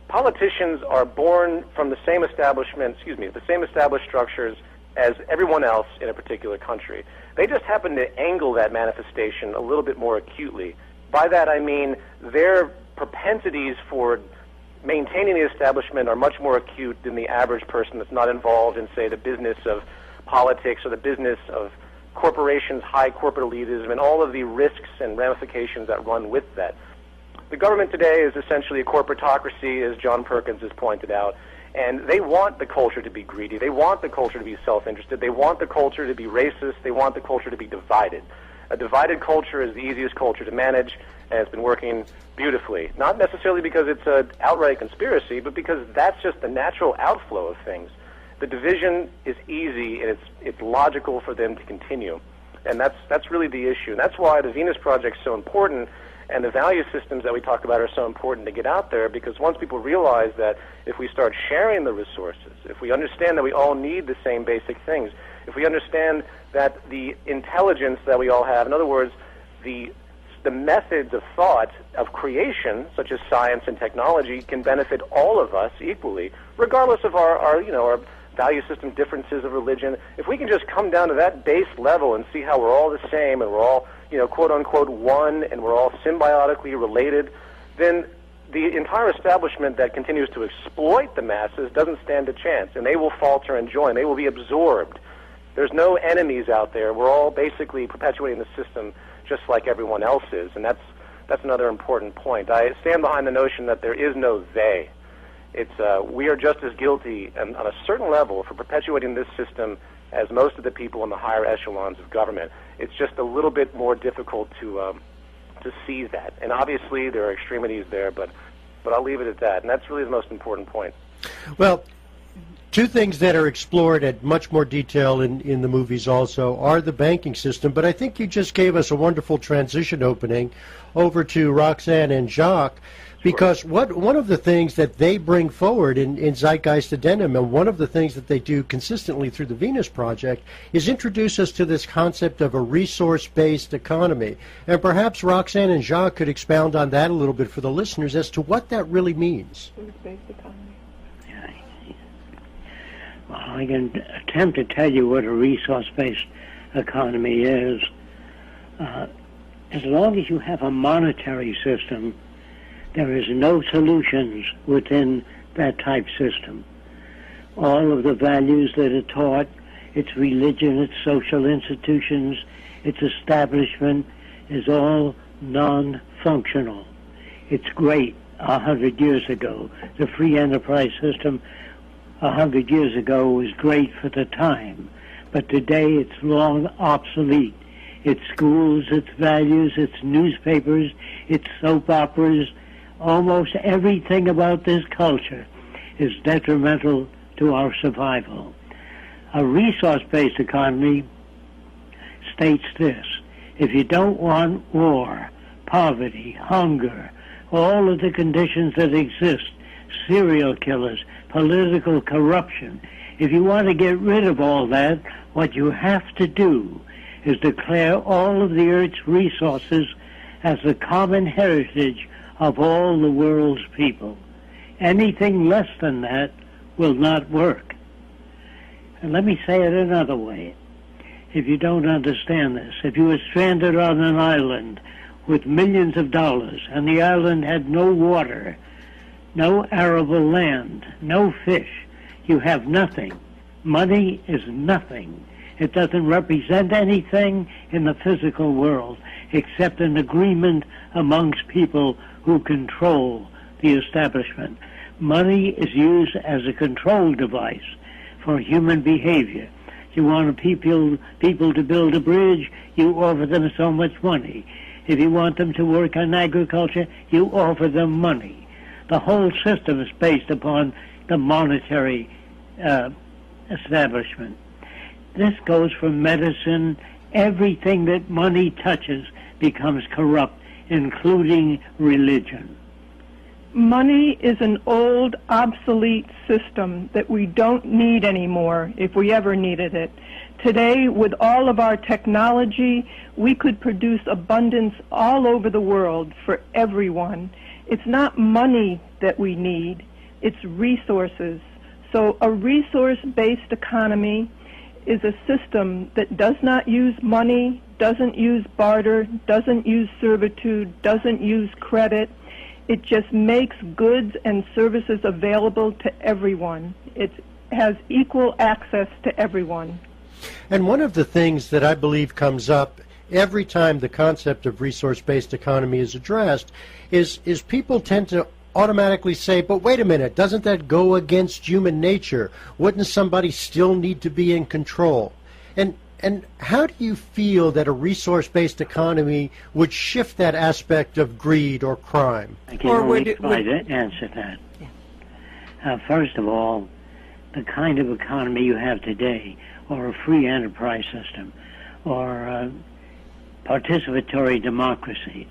politicians are born from the same the same established structures as everyone else in a particular country. They just happen to angle that manifestation a little bit more acutely. By that I mean their propensities for maintaining the establishment are much more acute than the average person that's not involved in, say, the business of politics or the business of corporations, high corporate elitism, and all of the risks and ramifications that run with that. The government today is essentially a corporatocracy, as John Perkins has pointed out, and they want the culture to be greedy. They want the culture to be self-interested. They want the culture to be racist. They want the culture to be divided. A divided culture is the easiest culture to manage, and it's been working beautifully. Not necessarily because it's an outright conspiracy, but because that's just the natural outflow of things. The division is easy, and it's logical for them to continue. And that's really the issue. And that's why the Venus Project is so important, and the value systems that we talk about are so important to get out there, because once people realize that if we start sharing the resources, if we understand that we all need the same basic things, if we understand that the intelligence that we all have, in other words, the methods of thought of creation, such as science and technology, can benefit all of us equally, regardless of our value system differences of religion. If we can just come down to that base level and see how we're all the same and we're all, quote unquote, one, and we're all symbiotically related, then the entire establishment that continues to exploit the masses doesn't stand a chance, and they will falter and join. They will be absorbed. There's no enemies out there. We're all basically perpetuating the system just like everyone else is, and that's another important point. I stand behind the notion that there is no they. We are just as guilty and on a certain level for perpetuating this system as most of the people in the higher echelons of government. It's just a little bit more difficult to see that. And obviously there are extremities there, but I'll leave it at that. And that's really the most important point. Well, two things that are explored at much more detail in the movies also are the banking system, but I think you just gave us a wonderful transition opening over to Roxanne and Jacques, because one of the things that they bring forward in Zeitgeist Addendum, and one of the things that they do consistently through the Venus Project, is introduce us to this concept of a resource-based economy. And perhaps Roxanne and Jacques could expound on that a little bit for the listeners as to what that really means. Resource-based economy. Well, I can attempt to tell you what a resource-based economy is. As long as you have a monetary system, there is no solutions within that type system. All of the values that are taught, its religion, its social institutions, its establishment, is all non-functional. It's great 100 years ago. The free enterprise system 100 years ago was great for the time, but today it's long obsolete. Its schools, its values, its newspapers, its soap operas, almost everything about this culture is detrimental to our survival. A resource-based economy states this: if you don't want war, poverty, hunger, all of the conditions that exist, serial killers, political corruption, if you want to get rid of all that, what you have to do is declare all of the Earth's resources as the common heritage of all the world's people. Anything less than that will not work. And let me say it another way, if you don't understand this. If you were stranded on an island with millions of dollars, and the island had no water, no arable land, no fish, you have nothing. Money is nothing. It doesn't represent anything in the physical world except an agreement amongst people who control the establishment. Money is used as a control device for human behavior. You want people to build a bridge, you offer them so much money. If you want them to work on agriculture, you offer them money. The whole system is based upon the monetary establishment. This goes for medicine. Everything that money touches becomes corrupt, including religion. Money is an old, obsolete system that we don't need anymore if we ever needed it. Today, with all of our technology, we could produce abundance all over the world for everyone. It's not money that we need. It's resources. So a resource-based economy is a system that does not use money, doesn't use barter, doesn't use servitude, doesn't use credit. It just makes goods and services available to everyone. It has equal access to everyone. And one of the things that I believe comes up every time the concept of resource-based economy is addressed is people tend to automatically say, but wait a minute, doesn't that go against human nature? Wouldn't somebody still need to be in control? And how do you feel that a resource-based economy would shift that aspect of greed or crime? I can only try to answer that. Yeah. First of all, the kind of economy you have today, or a free enterprise system, or participatory democracy,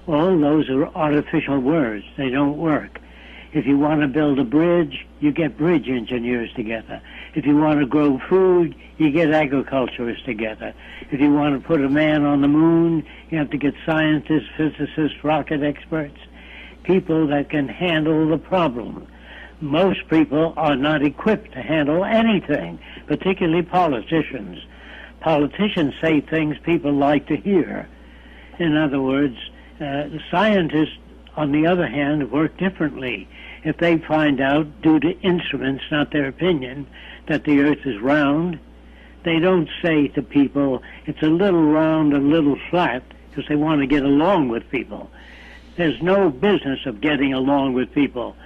all those are artificial words. They don't work. If you want to build a bridge, you get bridge engineers together. If you want to grow food, you get agriculturists together. If you want to put a man on the moon, you have to get scientists, physicists, rocket experts, people that can handle the problem. Most people are not equipped to handle anything, particularly politicians. Politicians say things people like to hear. In other words, scientists, on the other hand, work differently. If they find out, due to instruments, not their opinion, that the earth is round, they don't say to people, it's a little round, a little flat, because they want to get along with people. There's no business of getting along with people.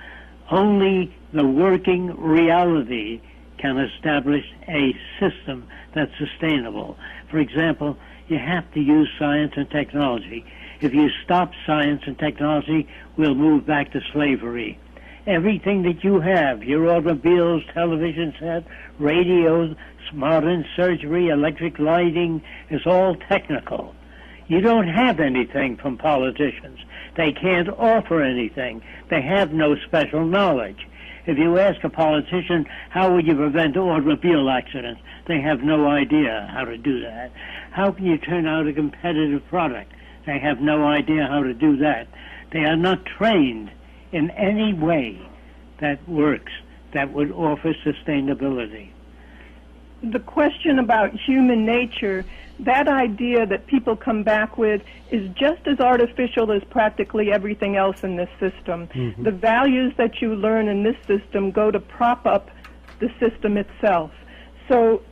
Only the working reality can establish a system that's sustainable. For example, you have to use science and technology. If you stop science and technology, we'll move back to slavery. Everything that you have, your automobiles, television set, radios, modern surgery, electric lighting, is all technical. You don't have anything from politicians. They can't offer anything. They have no special knowledge. If you ask a politician, how would you prevent automobile accidents? They have no idea how to do that. How can you turn out a competitive product? They have no idea how to do that. They are not trained in any way that works, that would offer sustainability. The question about human nature, that idea that people come back with, is just as artificial as practically everything else in this system. Mm-hmm. The values that you learn in this system go to prop up the system itself. So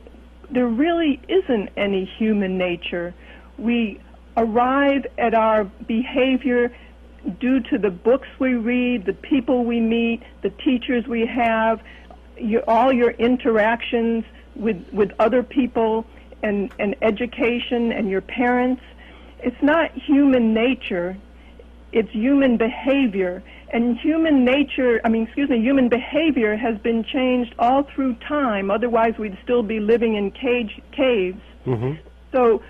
there really isn't any human nature. We arrive at our behavior due to the books we read, the people we meet, the teachers we have, all your interactions with other people, and education and your parents. It's not human nature, it's human behavior. And human behavior has been changed all through time, otherwise we'd still be living in caves. Mm-hmm. So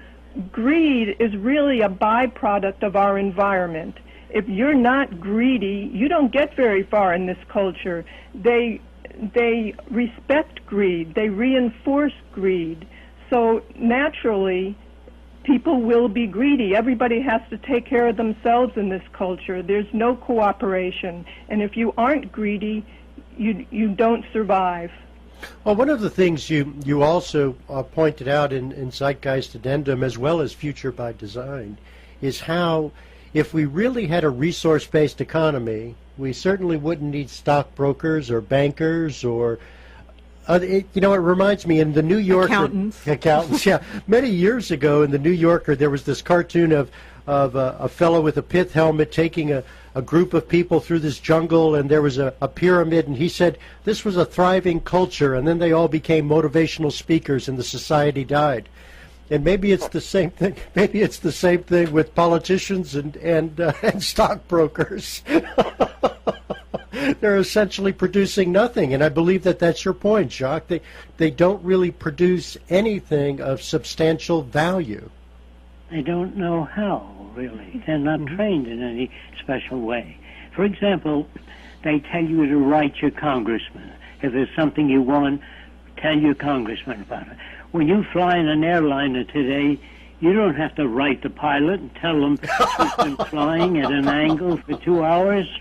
greed is really a byproduct of our environment. If you're not greedy, you don't get very far in this culture. They respect greed. They reinforce greed. So naturally, people will be greedy. Everybody has to take care of themselves in this culture. There's no cooperation. And if you aren't greedy, you don't survive. Well, one of the things you also pointed out in Zeitgeist Addendum, as well as Future by Design, is how if we really had a resource-based economy, we certainly wouldn't need stockbrokers or bankers or, it reminds me in the New Yorker. Accountants, yeah. Many years ago in the New Yorker, there was this cartoon of a fellow with a pith helmet taking a group of people through this jungle, and there was a pyramid, and he said this was a thriving culture, and then they all became motivational speakers, and the society died. And maybe it's the same thing. Maybe it's the same thing with politicians and stockbrokers. They're essentially producing nothing, and I believe that that's your point, Jacques. They don't really produce anything of substantial value. I don't know how, really. They're not trained in any special way. For example, they tell you to write your congressman. If there's something you want, tell your congressman about it. When you fly in an airliner today, you don't have to write the pilot and tell them you've been flying at an angle for 2 hours.